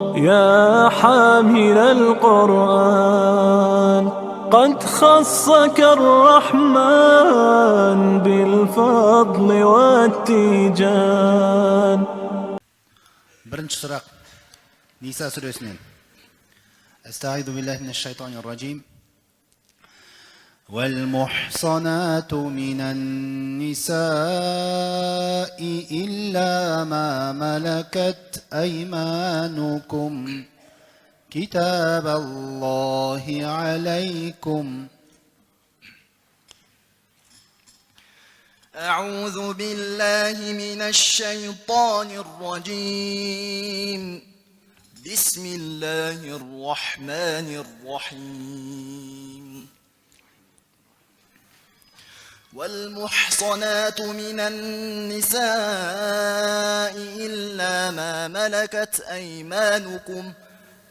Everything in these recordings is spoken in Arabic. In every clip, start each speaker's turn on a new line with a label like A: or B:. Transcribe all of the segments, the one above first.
A: يا حامل القرآن قد خصك الرحمن بالفضل والتيجان.
B: Birinchi surak Nisa surasining. Estaizu billahi minash-shaytonir rajim. والمحصنات من النساء إلا ما ملكت أيمانكم كتاب الله عليكم.
C: أعوذ بالله من الشيطان الرجيم. بسم الله الرحمن الرحيم. والمحصنات من النساء إلا ما ملكت أيمانكم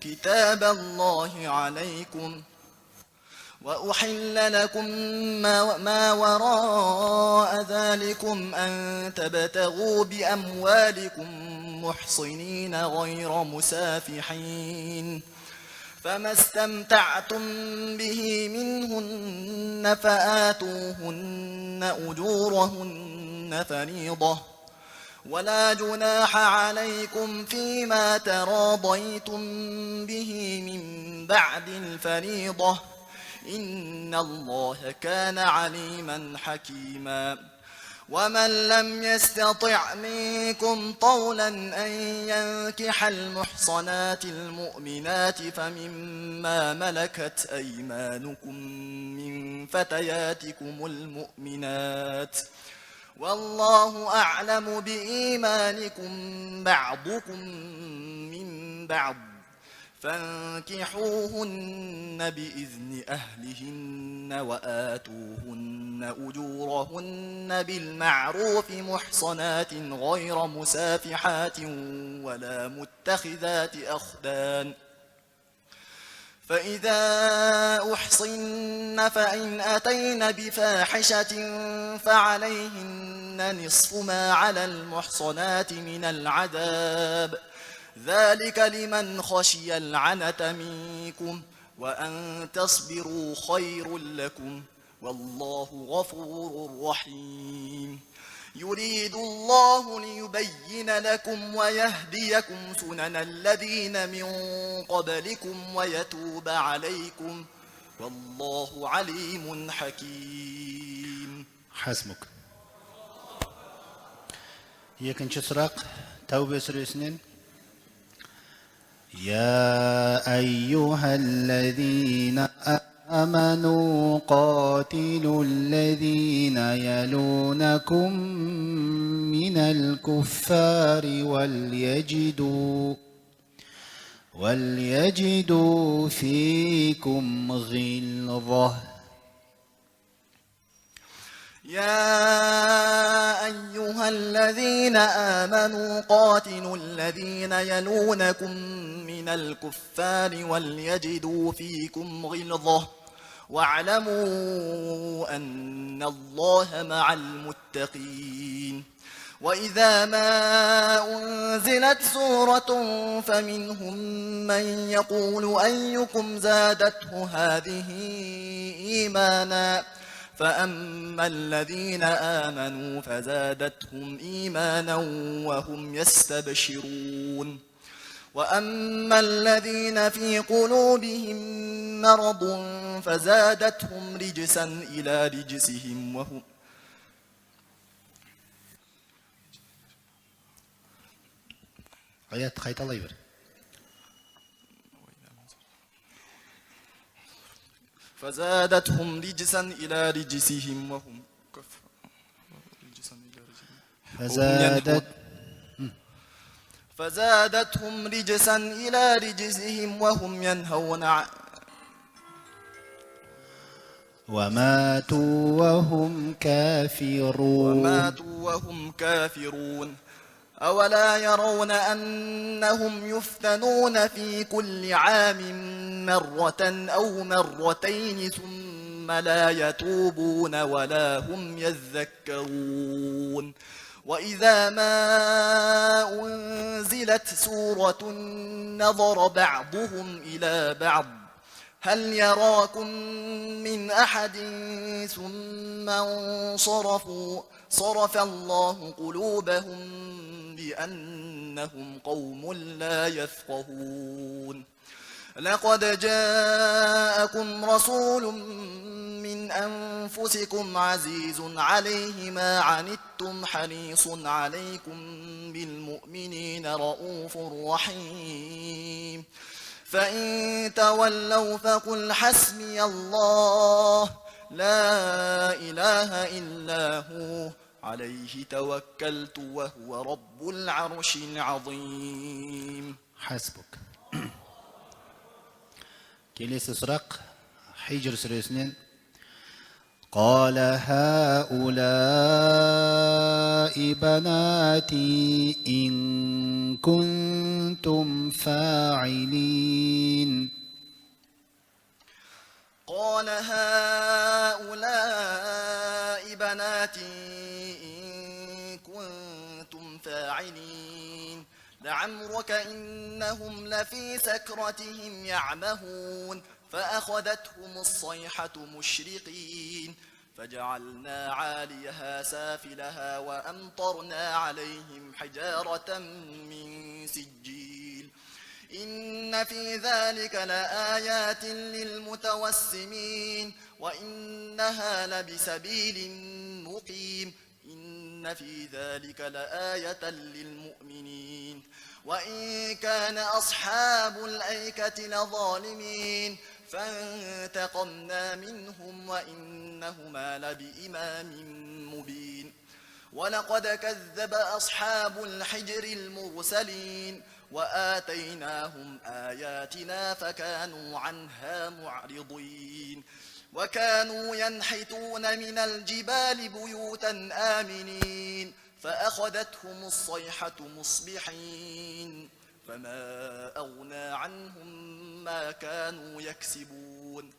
C: كتاب الله عليكم. وأحل لكم ما وراء ذلكم أن تبتغوا بأموالكم محصنين غير مسافحين، فما استمتعتم به منهن فآتوهن أجورهن فريضة، ولا جناح عليكم فيما تراضيتم به من بعد الفريضة، إن الله كان عليما حكيما. ومن لم يستطع منكم طولا أن ينكح المحصنات المؤمنات فمما ملكت أيمانكم من فتياتكم المؤمنات، والله أعلم بإيمانكم بعضكم من بعض، فانكحوهن بإذن أهلهن وآتوهن أجورهن بالمعروف محصنات غير مسافحات ولا متخذات أخدان. فإذا أحصن فإن أتين بفاحشة فعليهن نصف ما على المحصنات من العذاب، ذلك لمن خشي العنة منكم، وأن تصبروا خير لكم، والله غفور رحيم. يريد الله ليبين لكم ويهديكم سنن الذين من قبلكم ويتوب عليكم، والله عليم حكيم.
B: حسبك. Ikinci surak Tevbe suresinin. يا أيها الذين آمنوا قاتلوا الذين يلونكم من الكفار وليجدوا فيكم غلظة.
C: يا أيها الذين آمنوا قاتلوا الذين يلونكم من الكفار وليجدوا فيكم غلظة، واعلموا أن الله مع المتقين. وإذا ما أنزلت سورة فمنهم من يقول أيكم زادته هذه إيمانا، فأما الذين آمنوا فزادتهم إيمانا وهم يستبشرون، وأما الذين في قلوبهم مرض فزادتهم رجسا إلى رجسهم وهم
B: آيات خيط الله يبارك.
C: فزادتهم رجسا إلى رجسهم وهم فزادتهم رجسا إلى رجسهم وهم ينهون
B: وماتوا وهم كافرون.
C: أولا يرون أنهم يفتنون في كل عام مرة أو مرتين ثم لا يتوبون ولا هم يذكرون، وإذا ما أنزلت سورة نظر بعضهم إلى بعض هل يراكم من أحد ثم انصرفوا صرف الله قلوبهم بأنهم قوم لا يفقهون لقد جاءكم رسول من أنفسكم عزيز عليه ما عنتم حريص عليكم بالمؤمنين رؤوف رحيم فإن تولوا فقل حسبي الله لا إله إلا هو عليه توكلت وهو رب العرش العظيم.
B: حسبك. Kelesi сұрақ Hijr сүресінен قال هؤلاء بناتي إن كنتم فاعلين.
C: قال هؤلاء بناتي إن كنتم فاعلين لعمرك إنهم لفي سكرتهم يعمهون فأخذتهم الصيحة مشرقين فجعلنا عاليها سافلها وأمطرنا عليهم حجارة من سجيل إن في ذلك لآيات للمتوسمين وإنها لبسبيل مقيم إن في ذلك لآية للمؤمنين وإن كان أصحاب الأيكة لظالمين فانتقمنا منهم وإنهما لبإمام مبين ولقد كذب أصحاب الحجر المرسلين وآتيناهم آياتنا فكانوا عنها معرضين وكانوا ينحتون من الجبال بيوتا آمنين فأخذتهم الصيحة مصبحين فما أغنى عنهم ما كانوا يكسبون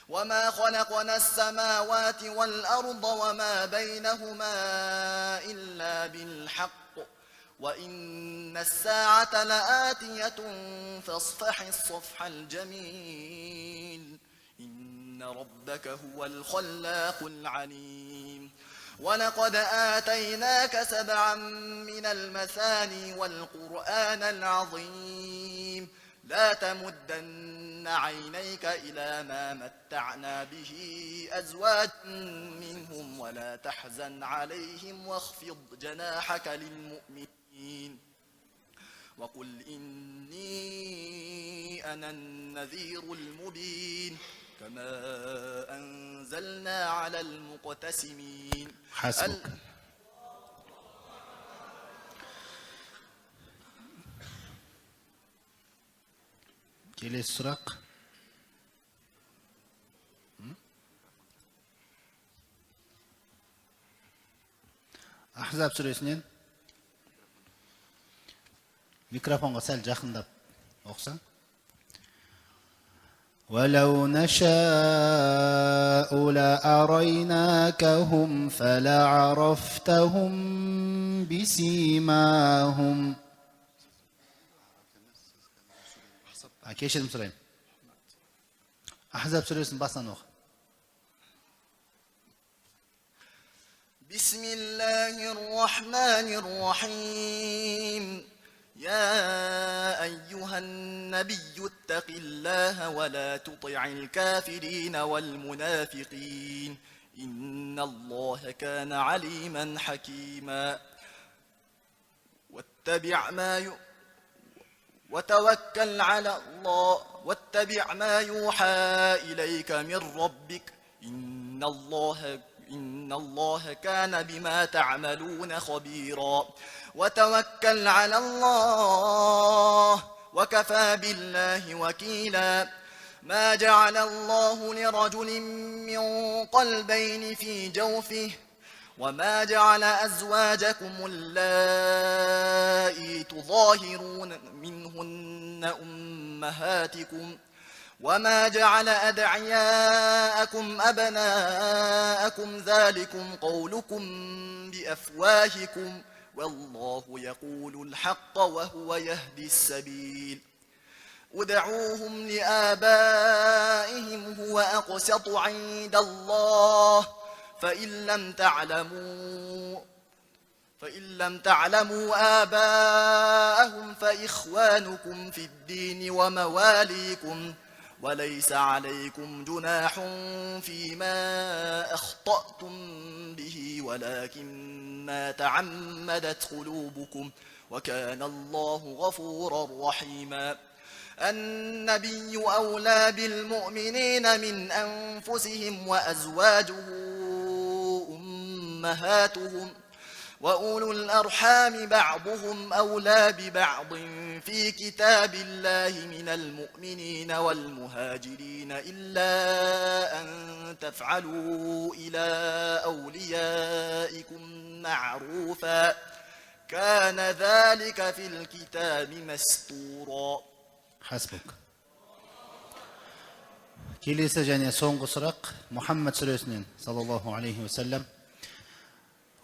C: وما خلقنا السماوات والأرض وما بينهما إلا بالحق وإن الساعة لآتية فاصفح الصفح الجميل إن ربك هو الخلاق العليم ولقد آتيناك 7 من المثاني والقرآن العظيم لا تمدن عينيك إلى ما متعنا به أزواجا منهم ولا تحزن عليهم واخفض جناحك للمؤمنين وقل إني أنا النذير المبين كما أنزلنا على المقتسمين.
B: حسبك. Kelesi сұрақ. Ahzab сүресінен микрофонға сәл жақындап оқысаң. ولو نشاء لأريناكهم فلعرفتهم بسيماهم. Кешірім сұрайын. Ahzab сүресін басынан оқы.
C: بسم الله الرحمن الرحيم يا أيها النبي اتق الله ولا تطع الكافرين والمنافقين إن الله كان عليما حكيما وتوكل على الله واتبع ما يوحى إليك من ربك إن الله كان بما تعملون خبيرا وتوكل على الله وكفى بالله وكيلا ما جعل الله لرجل من قلبين في جوفه وما جعل أزواجكم اللائي تظاهرون منهن أمهاتكم وما جعل أدعياءكم أبناءكم ذلكم قولكم بأفواهكم والله يقول الحق وهو يهدي السبيل ادعوهم لآبائهم هو أقسط عند الله فإن لم تعلموا آباءهم فإخوانكم في الدين ومواليكم وليس عليكم جناح فيما أخطأتم به ولكن ما تعمدت قلوبكم وكان الله غفورا رحيما النبي أولى بالمؤمنين من أنفسهم وأزواجه أمهاتهم وأولو الأرحام بعضهم أولى ببعض في كتاب الله من المؤمنين والمهاجرين إلا أن تفعلوا إلى أوليائكم معروفا كان ذلك في الكتاب مسطورا.
B: حسبك. Келесі және соңғы сұрақ Мұхаммад сүресінен саллаллаху алейхи вассалам.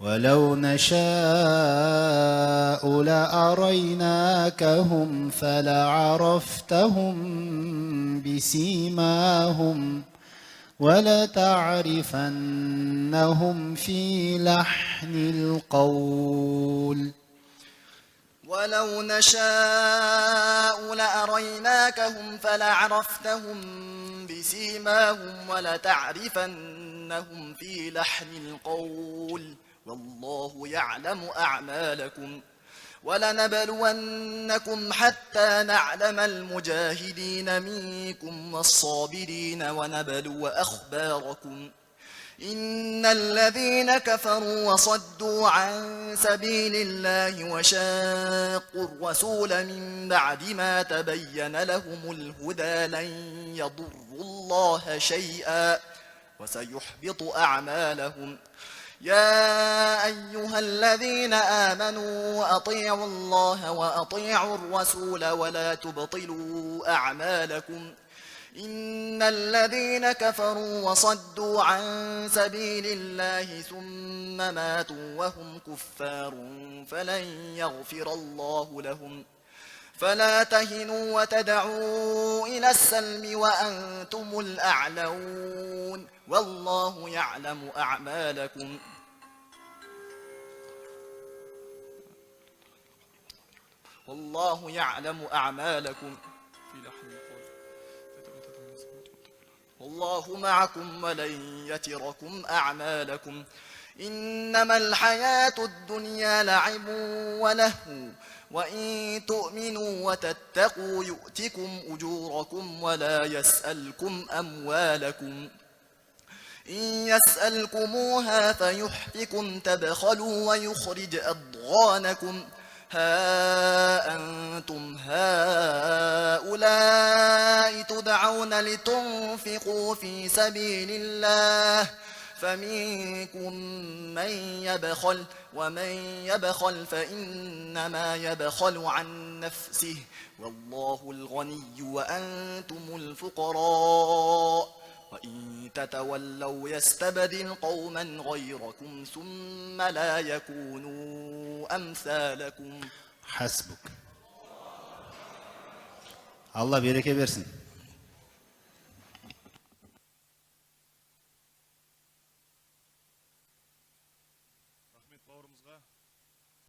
B: ولو نشاء لأريناكهم فلعرفتهم بسيماهم ولتعرفنهم في لحن القول.
C: ولو نشاء لأريناكهم فلعرفتهم بسيماهم ولتعرفنهم في لحن القول والله يعلم أعمالكم ولنبلونكم حتى نعلم المجاهدين منكم والصابرين ونبلو أخباركم إن الذين كفروا وصدوا عن سبيل الله وشاقوا الرسول من بعد ما تبين لهم الهدى لن يضروا الله شيئا وسيحبط أعمالهم يا أيها الذين آمنوا أطيعوا الله وأطيعوا الرسول ولا تبطلوا أعمالكم إن الذين كفروا وصدوا عن سبيل الله ثم ماتوا وهم كفار فلن يغفر الله لهم فلا تهنوا وتدعوا إلى السلم وأنتم الأعلون والله يعلم أعمالكم والله يعلم أعمالكم والله معكم ولن يتركم أعمالكم إنما الحياة الدنيا لعب ولهو وإن تؤمنوا وتتقوا يؤتكم أجوركم ولا يسألكم أموالكم إن يسألكموها فيحفكم تبخلوا ويخرج أضغانكم ها أنتم هؤلاء تدعون لتنفقوا في سبيل الله فمنكم من يبخل ومن يبخل فإنما يبخل عن نفسه والله الغني وأنتم الفقراء وإن تتولوا يستبدل قوما غيركم ثم لا يكونوا أمثالكم.
B: حسبك. Allah bereke versin.